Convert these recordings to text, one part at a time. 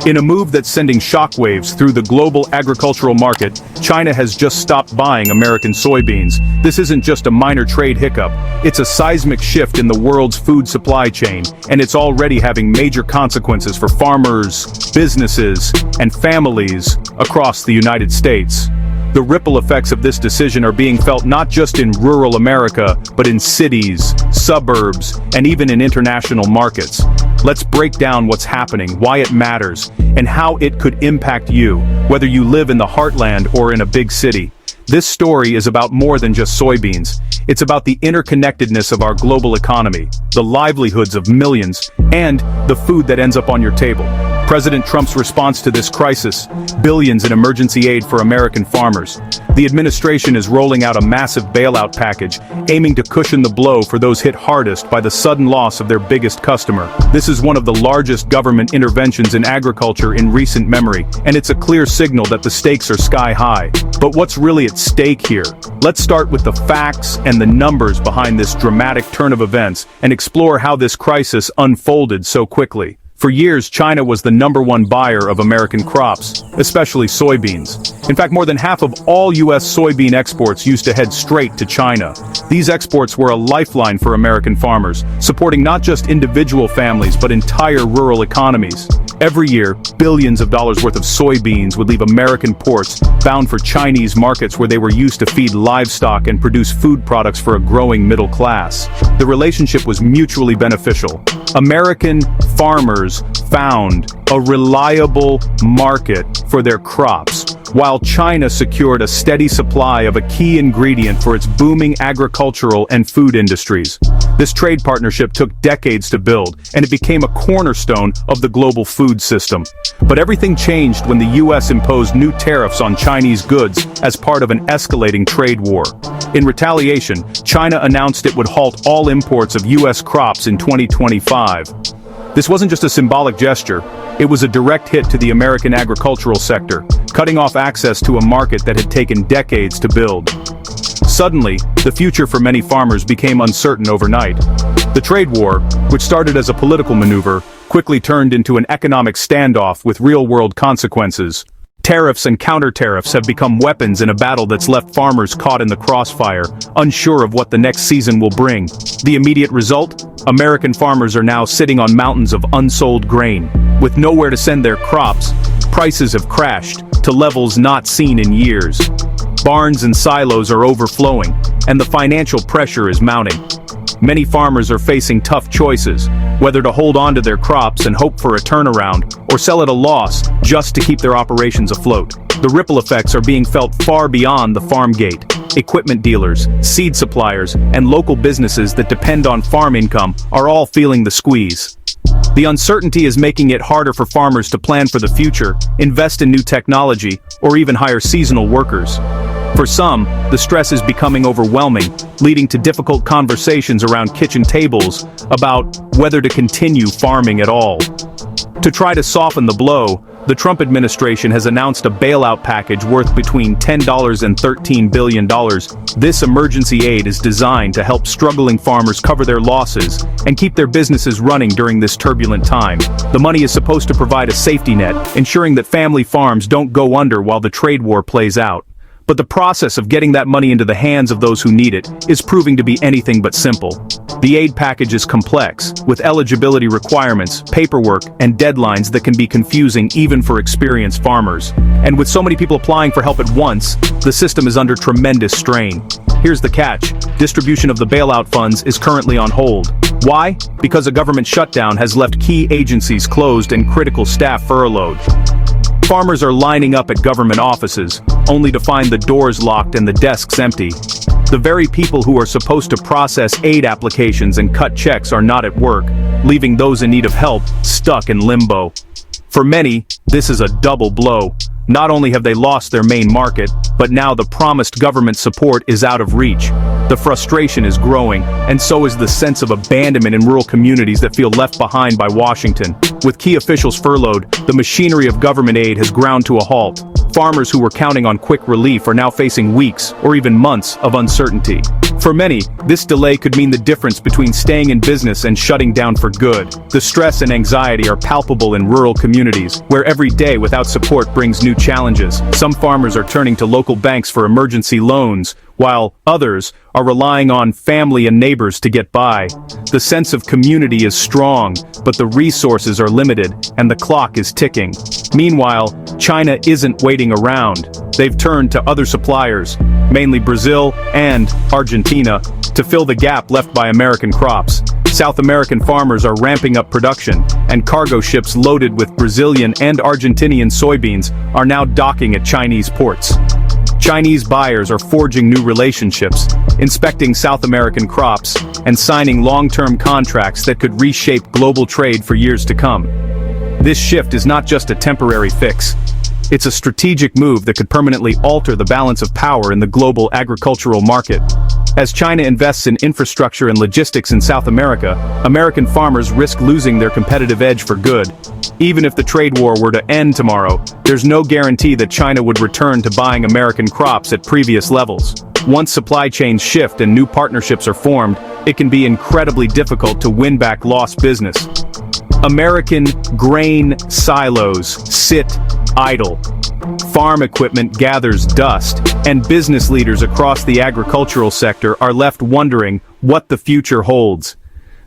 In a move that's sending shockwaves through the global agricultural market, China has just stopped buying American soybeans. This isn't just a minor trade hiccup, it's a seismic shift in the world's food supply chain, and it's already having major consequences for farmers, businesses, and families across the United States. The ripple effects of this decision are being felt not just in rural America, but in cities, suburbs, and even in international markets. Let's break down what's happening, why it matters, and how it could impact you, whether you live in the heartland or in a big city. This story is about more than just soybeans. It's about the interconnectedness of our global economy, the livelihoods of millions, and the food that ends up on your table. President Trump's response to this crisis: billions in emergency aid for American farmers. The administration is rolling out a massive bailout package, aiming to cushion the blow for those hit hardest by the sudden loss of their biggest customer. This is one of the largest government interventions in agriculture in recent memory, and it's a clear signal that the stakes are sky high. But what's really at stake here? Let's start with the facts and the numbers behind this dramatic turn of events and explore how this crisis unfolded so quickly. For years, China was the #1 buyer of American crops, especially soybeans. In fact, more than half of all U.S. soybean exports used to head straight to China. These exports were a lifeline for American farmers, supporting not just individual families but entire rural economies. Every year, billions of dollars worth of soybeans would leave American ports bound for Chinese markets where they were used to feed livestock and produce food products for a growing middle class. The relationship was mutually beneficial. American farmers found a reliable market for their crops, while China secured a steady supply of a key ingredient for its booming agricultural and food industries. This trade partnership took decades to build, and it became a cornerstone of the global food system. But everything changed when the U.S. imposed new tariffs on Chinese goods as part of an escalating trade war. In retaliation, China announced it would halt all imports of U.S. crops in 2025. This wasn't just a symbolic gesture, it was a direct hit to the American agricultural sector, cutting off access to a market that had taken decades to build. Suddenly, the future for many farmers became uncertain overnight. The trade war, which started as a political maneuver, quickly turned into an economic standoff with real-world consequences. Tariffs and counter-tariffs have become weapons in a battle that's left farmers caught in the crossfire, unsure of what the next season will bring. The immediate result? American farmers are now sitting on mountains of unsold grain. With nowhere to send their crops, prices have crashed to levels not seen in years. Barns and silos are overflowing, and the financial pressure is mounting. Many farmers are facing tough choices, whether to hold on to their crops and hope for a turnaround, or sell at a loss just to keep their operations afloat. The ripple effects are being felt far beyond the farm gate. Equipment dealers, seed suppliers, and local businesses that depend on farm income are all feeling the squeeze. The uncertainty is making it harder for farmers to plan for the future, invest in new technology, or even hire seasonal workers. For some, the stress is becoming overwhelming, leading to difficult conversations around kitchen tables about whether to continue farming at all. To try to soften the blow, the Trump administration has announced a bailout package worth between $10 and $13 billion. This emergency aid is designed to help struggling farmers cover their losses and keep their businesses running during this turbulent time. The money is supposed to provide a safety net, ensuring that family farms don't go under while the trade war plays out. But the process of getting that money into the hands of those who need it is proving to be anything but simple. The aid package is complex, with eligibility requirements, paperwork, and deadlines that can be confusing even for experienced farmers. And with so many people applying for help at once, the system is under tremendous strain. Here's the catch: distribution of the bailout funds is currently on hold. Why? Because a government shutdown has left key agencies closed and critical staff furloughed. Farmers are lining up at government offices, only to find the doors locked and the desks empty. The very people who are supposed to process aid applications and cut checks are not at work, leaving those in need of help stuck in limbo. For many, this is a double blow. Not only have they lost their main market, but now the promised government support is out of reach. The frustration is growing, and so is the sense of abandonment in rural communities that feel left behind by Washington. With key officials furloughed, the machinery of government aid has ground to a halt. Farmers who were counting on quick relief are now facing weeks or even months of uncertainty. For many, this delay could mean the difference between staying in business and shutting down for good. The stress and anxiety are palpable in rural communities, where every day without support brings new challenges. Some farmers are turning to local banks for emergency loans, while others are relying on family and neighbors to get by. The sense of community is strong, but the resources are limited, and the clock is ticking. Meanwhile, China isn't waiting around. They've turned to other suppliers, mainly Brazil and Argentina, to fill the gap left by American crops. South American farmers are ramping up production, and cargo ships loaded with Brazilian and Argentinian soybeans are now docking at Chinese ports. Chinese buyers are forging new relationships, inspecting South American crops, and signing long-term contracts that could reshape global trade for years to come. This shift is not just a temporary fix. It's a strategic move that could permanently alter the balance of power in the global agricultural market. As China invests in infrastructure and logistics in South America, American farmers risk losing their competitive edge for good. Even if the trade war were to end tomorrow, there's no guarantee that China would return to buying American crops at previous levels. Once supply chains shift and new partnerships are formed, it can be incredibly difficult to win back lost business. American grain silos sit idle. Farm equipment gathers dust, and business leaders across the agricultural sector are left wondering what the future holds.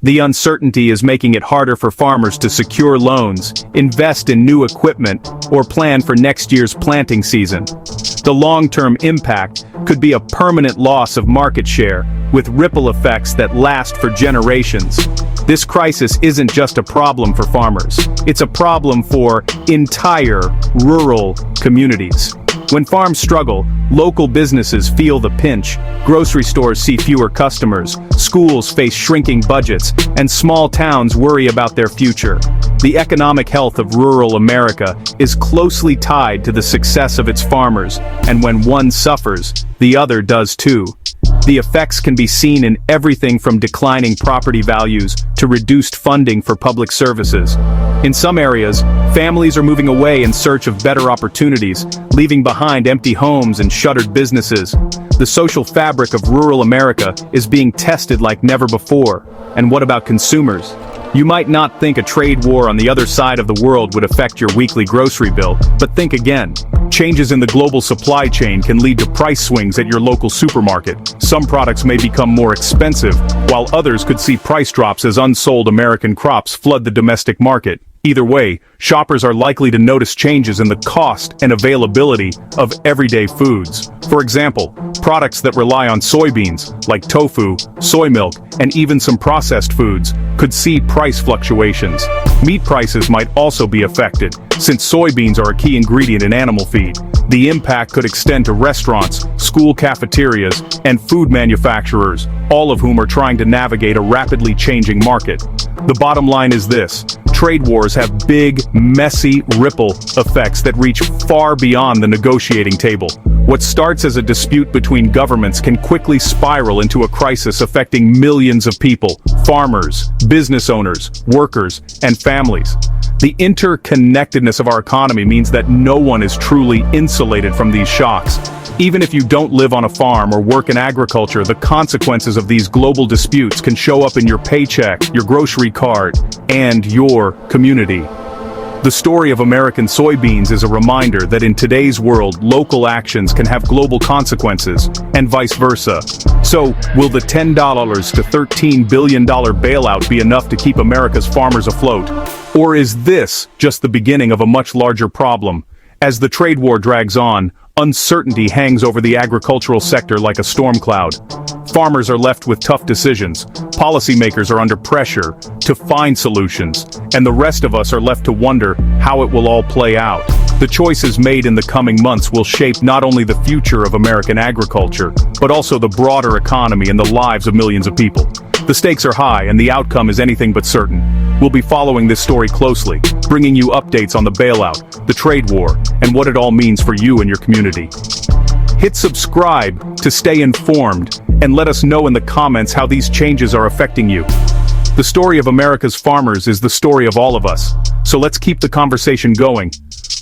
The uncertainty is making it harder for farmers to secure loans, invest in new equipment, or plan for next year's planting season. The long-term impact could be a permanent loss of market share, with ripple effects that last for generations. This crisis isn't just a problem for farmers. It's a problem for entire rural communities. When farms struggle, local businesses feel the pinch, grocery stores see fewer customers, schools face shrinking budgets, and small towns worry about their future. The economic health of rural America is closely tied to the success of its farmers, and when one suffers, the other does too. The effects can be seen in everything from declining property values to reduced funding for public services. In some areas, families are moving away in search of better opportunities, leaving behind empty homes and shuttered businesses. The social fabric of rural America is being tested like never before. And what about consumers? You might not think a trade war on the other side of the world would affect your weekly grocery bill, but think again. Changes in the global supply chain can lead to price swings at your local supermarket. Some products may become more expensive, while others could see price drops as unsold American crops flood the domestic market. Either way, shoppers are likely to notice changes in the cost and availability of everyday foods. For example, products that rely on soybeans, like tofu, soy milk, and even some processed foods, could see price fluctuations. Meat prices might also be affected, since soybeans are a key ingredient in animal feed. The impact could extend to restaurants, school cafeterias, and food manufacturers, all of whom are trying to navigate a rapidly changing market. The bottom line is this: trade wars have big, messy ripple effects that reach far beyond the negotiating table. What starts as a dispute between governments can quickly spiral into a crisis affecting millions of people: farmers, business owners, workers, and families. The interconnectedness of our economy means that no one is truly insulated from these shocks. Even if you don't live on a farm or work in agriculture, the consequences of these global disputes can show up in your paycheck, your grocery card, and your community. The story of American soybeans is a reminder that in today's world, local actions can have global consequences, and vice versa. So, will the $10 to $13 billion bailout be enough to keep America's farmers afloat? Or is this just the beginning of a much larger problem? As the trade war drags on, uncertainty hangs over the agricultural sector like a storm cloud. Farmers are left with tough decisions, policymakers are under pressure to find solutions, and the rest of us are left to wonder how it will all play out. The choices made in the coming months will shape not only the future of American agriculture, but also the broader economy and the lives of millions of people. The stakes are high, and the outcome is anything but certain. We'll be following this story closely, bringing you updates on the bailout, the trade war, and what it all means for you and your community. Hit subscribe to stay informed, and let us know in the comments how these changes are affecting you. The story of America's farmers is the story of all of us, so let's keep the conversation going.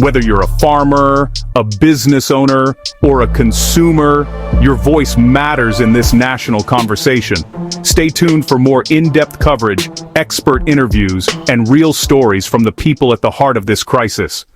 Whether you're a farmer, a business owner, or a consumer, your voice matters in this national conversation. Stay tuned for more in-depth coverage, expert interviews, and real stories from the people at the heart of this crisis.